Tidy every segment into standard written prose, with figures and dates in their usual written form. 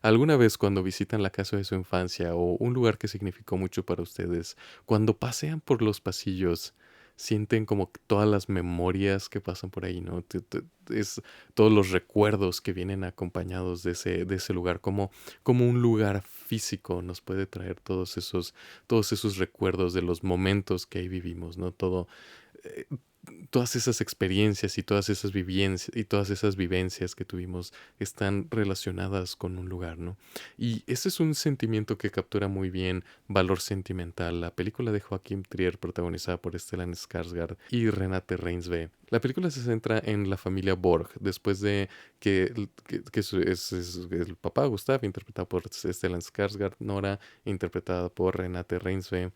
alguna vez cuando visitan la casa de su infancia o un lugar que significó mucho para ustedes, cuando pasean por los pasillos, sienten como que todas las memorias que pasan por ahí, ¿no? Es todos los recuerdos que vienen acompañados de ese lugar, como un lugar físico nos puede traer todos esos recuerdos de los momentos que ahí vivimos, ¿no? Eh, Todas esas experiencias y todas esas vivencias que tuvimos están relacionadas con un lugar, ¿no? Y ese es un sentimiento que captura muy bien Valor Sentimental, la película de Joachim Trier protagonizada por Stellan Skarsgård y Renate Reinsve. La película se centra en la familia Borg, después de es el papá Gustav, interpretado por Stellan Skarsgård, Nora, interpretada por Renate Reinsve,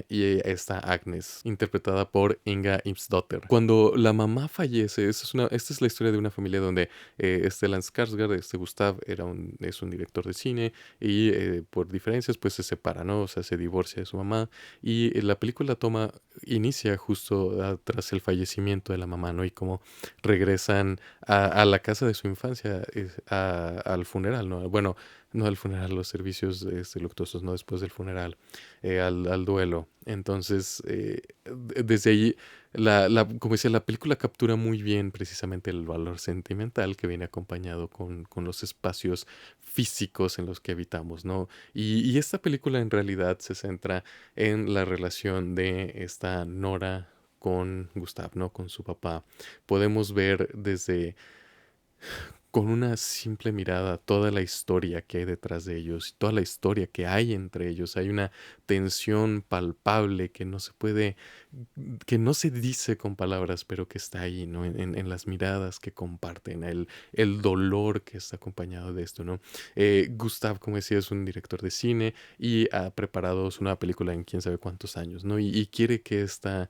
y está Agnes, interpretada por Inga Imsdotter. Cuando la mamá fallece, esta es la historia de una familia donde Stellan Skarsgård, Gustav, es un director de cine y por diferencias pues se separa, ¿no? O sea, se divorcia de su mamá y la película inicia justo tras el fallecimiento de la mamá, ¿no? Y cómo regresan a la casa de su infancia, al funeral, ¿no? Bueno, no al funeral, los servicios luctuosos, no después del funeral, al duelo. Entonces, desde ahí, como decía, la película captura muy bien precisamente el valor sentimental que viene acompañado con los espacios físicos en los que habitamos, ¿no? Y esta película en realidad se centra en la relación de esta Nora con Gustav, ¿no? Con su papá. Podemos ver desde con una simple mirada toda la historia que hay detrás de ellos, toda la historia que hay entre ellos. Hay una tensión palpable que no se dice con palabras, pero que está ahí, ¿no? En las miradas que comparten, el dolor que está acompañado de esto, ¿no? Gustav, como decía, es un director de cine y ha preparado su nueva película en quién sabe cuántos años, ¿no? Y quiere que esta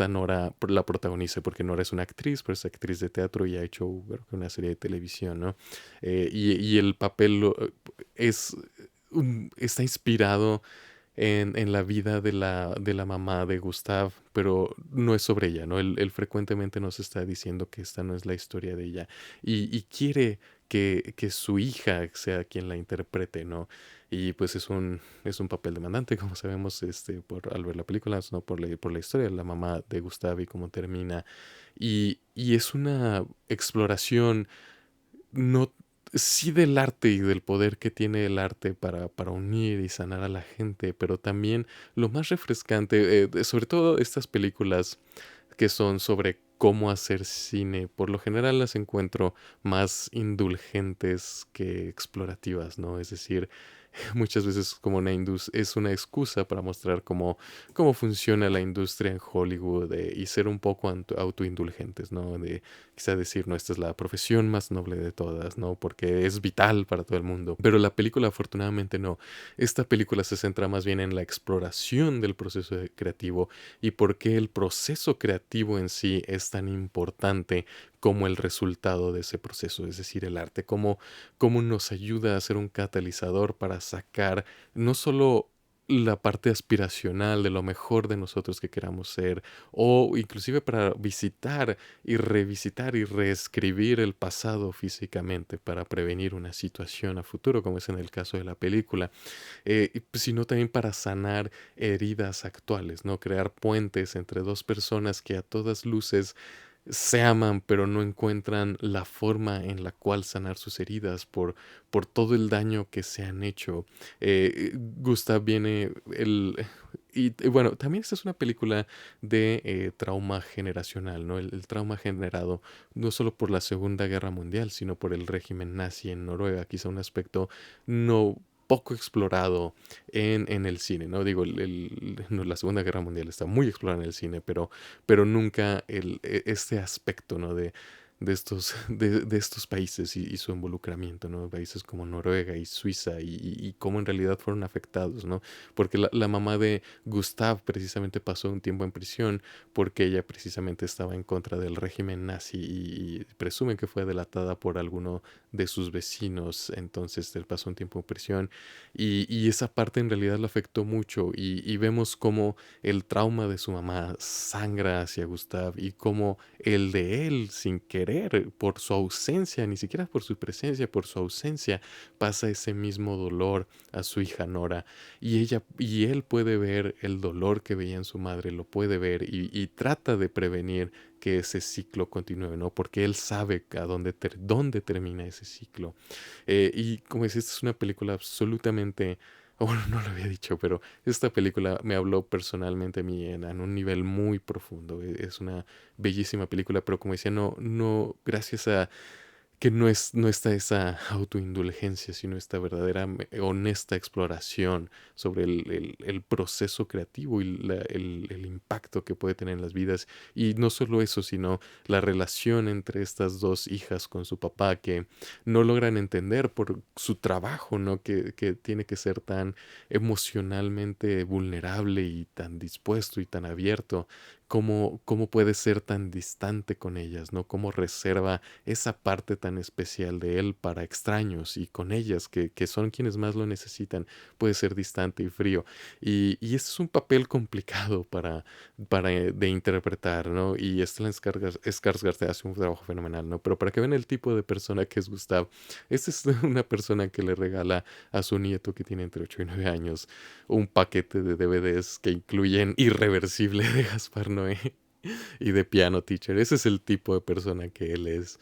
Nora la protagonice, porque Nora es una actriz, pero es actriz de teatro y ha hecho creo que una serie de televisión, ¿no? Y el papel es, está inspirado en la vida de la mamá de Gustav, pero no es sobre ella, ¿no? Él frecuentemente nos está diciendo que esta no es la historia de ella y quiere que su hija sea quien la interprete, ¿no? Y pues es un papel demandante, como sabemos, al ver la película, no por la historia de la mamá de Gustav y cómo termina. Y es una exploración no sí del arte y del poder que tiene el arte para unir y sanar a la gente, pero también lo más refrescante, sobre todo estas películas que son sobre cómo hacer cine, por lo general las encuentro más indulgentes que explorativas, ¿no? Es decir, muchas veces como es una excusa para mostrar cómo funciona la industria en Hollywood y ser un poco autoindulgentes, ¿no? De quizá decir, no, esta es la profesión más noble de todas, ¿no? Porque es vital para todo el mundo. Pero la película afortunadamente no. Esta película se centra más bien en la exploración del proceso creativo y por qué el proceso creativo en sí es tan importante como el resultado de ese proceso, es decir, el arte, cómo nos ayuda a ser un catalizador para sacar no solo la parte aspiracional de lo mejor de nosotros que queramos ser, o inclusive para revisitar y reescribir el pasado físicamente para prevenir una situación a futuro, como es en el caso de la película, sino también para sanar heridas actuales, ¿no? Crear puentes entre dos personas que a todas luces se aman, pero no encuentran la forma en la cual sanar sus heridas por todo el daño que se han hecho. Gustav viene y bueno, también esta es una película de trauma generacional, ¿no? El trauma generado no solo por la Segunda Guerra Mundial, sino por el régimen nazi en Noruega, quizá un aspecto no poco explorado en el cine, ¿no? Digo, no, la Segunda Guerra Mundial está muy explorada en el cine, pero nunca este aspecto, ¿no? De estos países y su involucramiento, ¿no? Países como Noruega y Suiza y cómo en realidad fueron afectados, ¿no? Porque la mamá de Gustav precisamente pasó un tiempo en prisión porque ella precisamente estaba en contra del régimen nazi y presumen que fue delatada por alguno de sus vecinos, entonces él pasó un tiempo en prisión y esa parte en realidad lo afectó mucho y vemos cómo el trauma de su mamá sangra hacia Gustav y cómo el de él, sin querer querer, por su ausencia, ni siquiera por su presencia, por su ausencia, pasa ese mismo dolor a su hija Nora. Y él puede ver el dolor que veía en su madre, lo puede ver y trata de prevenir que ese ciclo continúe, ¿no? Porque él sabe a dónde termina ese ciclo. Y como decía, esta es una película absolutamente, bueno, no lo había dicho, pero esta película me habló personalmente a mí en un nivel muy profundo. Es una bellísima película, pero como decía, no, gracias a que no está esa autoindulgencia, sino esta verdadera, honesta exploración sobre el proceso creativo y el impacto que puede tener en las vidas. Y no solo eso, sino la relación entre estas dos hijas con su papá que no logran entender por su trabajo, ¿no? Que tiene que ser tan emocionalmente vulnerable y tan dispuesto y tan abierto. Cómo puede ser tan distante con ellas, ¿no? Cómo reserva esa parte tan especial de él para extraños y con ellas, que son quienes más lo necesitan, puede ser distante y frío. Y este es un papel complicado de interpretar, ¿no? Y Stellan Skarsgård hace un trabajo fenomenal, ¿no? Pero para que vean el tipo de persona que es Gustav, esta es una persona que le regala a su nieto que tiene entre 8 y 9 años un paquete de DVDs que incluyen Irreversible de Gaspar Noé y de Piano Teacher. Ese es el tipo de persona que él es.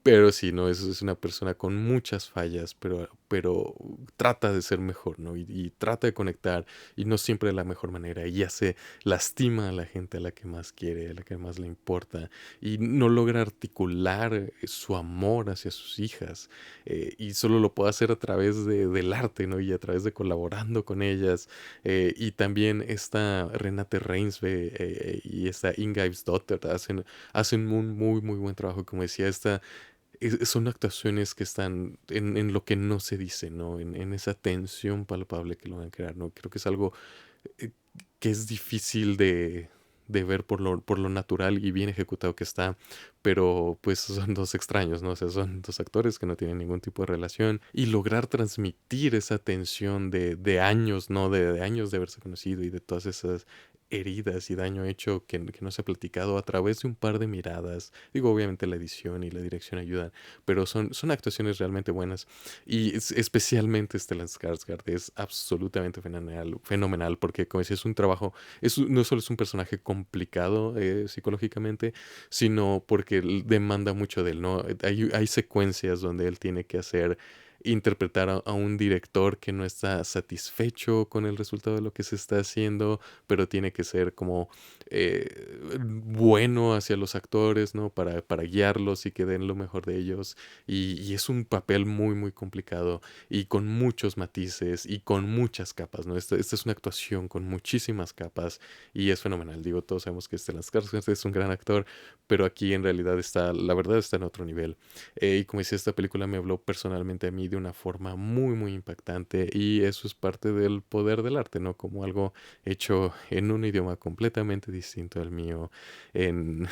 Pero sí, no, es una persona con muchas fallas, pero trata de ser mejor, ¿no? Y trata de conectar, y no siempre de la mejor manera. Y ya se lastima a la gente a la que más quiere, a la que más le importa, y no logra articular su amor hacia sus hijas. Y solo lo puede hacer a través del arte, ¿no? Y a través de colaborando con ellas. Y también esta Renate Reinsve y esta Inga Ibsdotter hacen un muy, muy buen trabajo. Como decía, son actuaciones que están en lo que no se dice, ¿no? En esa tensión palpable que lo van a crear, ¿no? Creo que es algo eh, que es difícil de ver por lo natural y bien ejecutado que está, pero pues son dos extraños, ¿no? O sea, son dos actores que no tienen ningún tipo de relación y lograr transmitir esa tensión de años, ¿no? De años de haberse conocido y de todas esas heridas y daño hecho que no se ha platicado a través de un par de miradas. Digo, obviamente la edición y la dirección ayudan, pero son actuaciones realmente buenas. Y especialmente Stellan Skarsgård es absolutamente fenomenal, fenomenal porque como decía, es un trabajo, no solo es un personaje complicado psicológicamente, sino porque demanda mucho de él, ¿no? Hay secuencias donde él tiene que interpretar a un director que no está satisfecho con el resultado de lo que se está haciendo, pero tiene que ser como bueno hacia los actores, ¿no? Para guiarlos y que den lo mejor de ellos. Y es un papel muy, muy complicado y con muchos matices y con muchas capas, ¿no? Esta es una actuación con muchísimas capas y es fenomenal. Digo, todos sabemos que Stellan Skarsgård es un gran actor, pero aquí en realidad la verdad está en otro nivel. Y como decía, esta película me habló personalmente a mí de una forma muy, muy impactante y eso es parte del poder del arte, ¿no? Como algo hecho en un idioma completamente distinto al mío, en,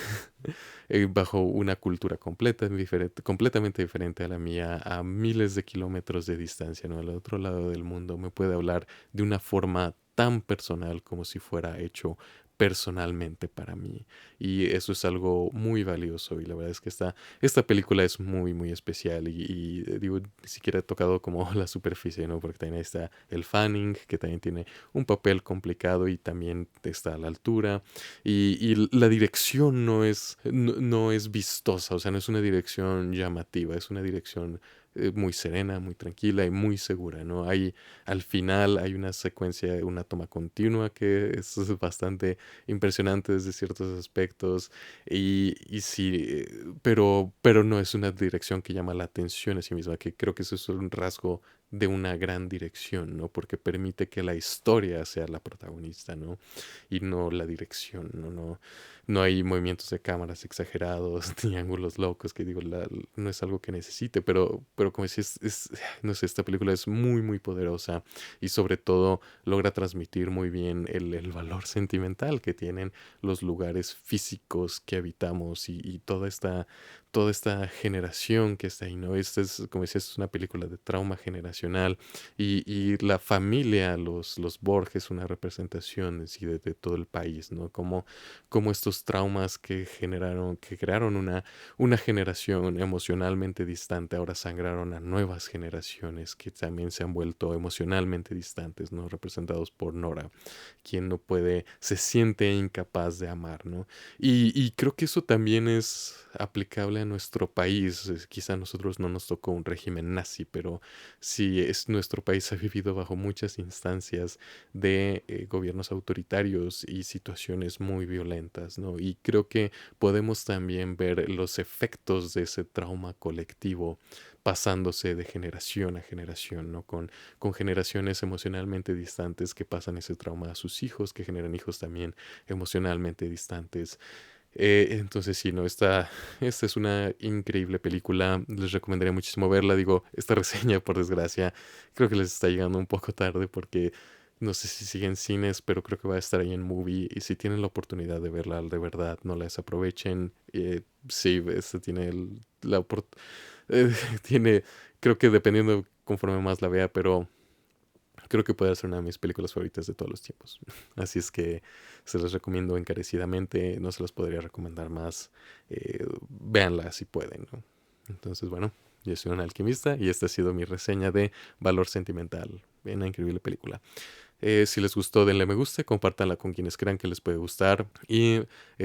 bajo una cultura completamente diferente a la mía, a miles de kilómetros de distancia, ¿no? Al otro lado del mundo me puede hablar de una forma tan personal como si fuera hecho personalmente para mí. Y eso es algo muy valioso y la verdad es que esta película es muy, muy especial digo, ni siquiera he tocado como la superficie, ¿no? Porque también está el Fanning, que también tiene un papel complicado y también está a la altura. Y la dirección no es vistosa, o sea, no es una dirección llamativa, es una dirección muy serena, muy tranquila y muy segura, ¿no? Al final hay una secuencia, una toma continua que es bastante impresionante desde ciertos aspectos y sí, pero no es una dirección que llama la atención a sí misma, que creo que eso es un rasgo de una gran dirección, ¿no? Porque permite que la historia sea la protagonista, ¿no? Y no la dirección, no hay movimientos de cámaras exagerados ni ángulos locos, que digo, no es algo que necesite, pero como decía, no sé, esta película es muy, muy poderosa y sobre todo logra transmitir muy bien el valor sentimental que tienen los lugares físicos que habitamos y toda esta generación que está ahí, ¿no? Esta es, como decías, es una película de trauma generacional y la familia, los Borges, una representación en sí de todo el país, ¿no? Como estos traumas que generaron, que crearon una generación emocionalmente distante, ahora sangraron a nuevas generaciones que también se han vuelto emocionalmente distantes, ¿no? Representados por Nora, quien no puede, se siente incapaz de amar, ¿no? Y creo que eso también es aplicable a nuestro país. Quizá a nosotros no nos tocó un régimen nazi, pero sí es nuestro país ha vivido bajo muchas instancias de gobiernos autoritarios y situaciones muy violentas, ¿no? Y creo que podemos también ver los efectos de ese trauma colectivo pasándose de generación a generación, ¿no? Con generaciones emocionalmente distantes que pasan ese trauma a sus hijos, que generan hijos también emocionalmente distantes. Entonces sí, no, esta es una increíble película, les recomendaría muchísimo verla, digo, esta reseña por desgracia creo que les está llegando un poco tarde porque no sé si sigue en cines, pero creo que va a estar ahí en Movie y si tienen la oportunidad de verla, de verdad, no la desaprovechen. Sí, esta tiene tiene, creo que dependiendo conforme más la vea, pero creo que puede ser una de mis películas favoritas de todos los tiempos. Así es que se las recomiendo encarecidamente, no se las podría recomendar más. Véanla si pueden, ¿no? Entonces, bueno, yo soy un alquimista y esta ha sido mi reseña de Valor Sentimental, una increíble película. Si les gustó, denle me gusta, compártanla con quienes crean que les puede gustar. Y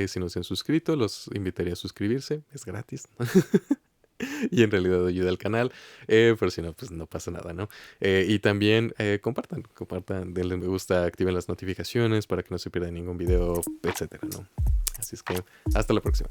si no se han suscrito, los invitaría a suscribirse, es gratis. Y en realidad ayuda al canal, pero si no, pues no pasa nada, ¿no? Y también compartan, denle me gusta, activen las notificaciones para que no se pierdan ningún video, etcétera, ¿no? Así es que hasta la próxima.